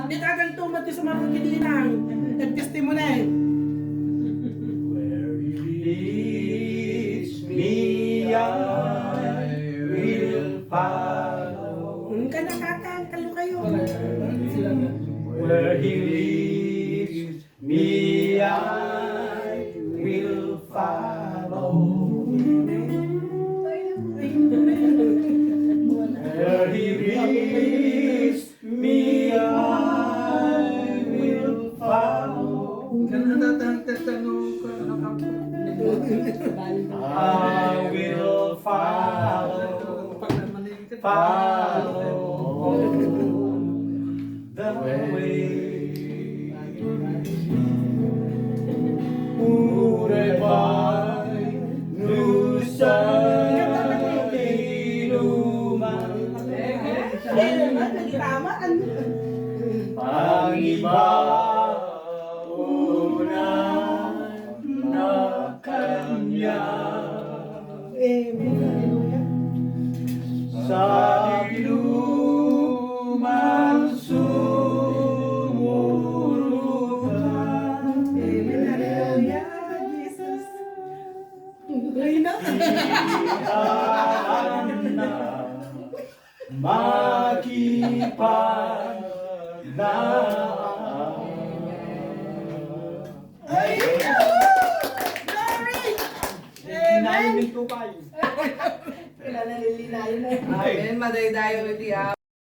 Di tagang tumat sa mga kakilinang. Nagkasti mo na eh. Where he leads me, I will follow. Ka nakakangkalo kayo. Where he leads me, I will follow. Where he leads me, I will follow. I will follow, follow the way. Urebay, nusa, inuman. Pangibaon na kanya. Sa inuman sumurutan. Iyan na makipaglaan. Glory! Tupay. Kailangan nilinayin na. Amen, madaydayo iti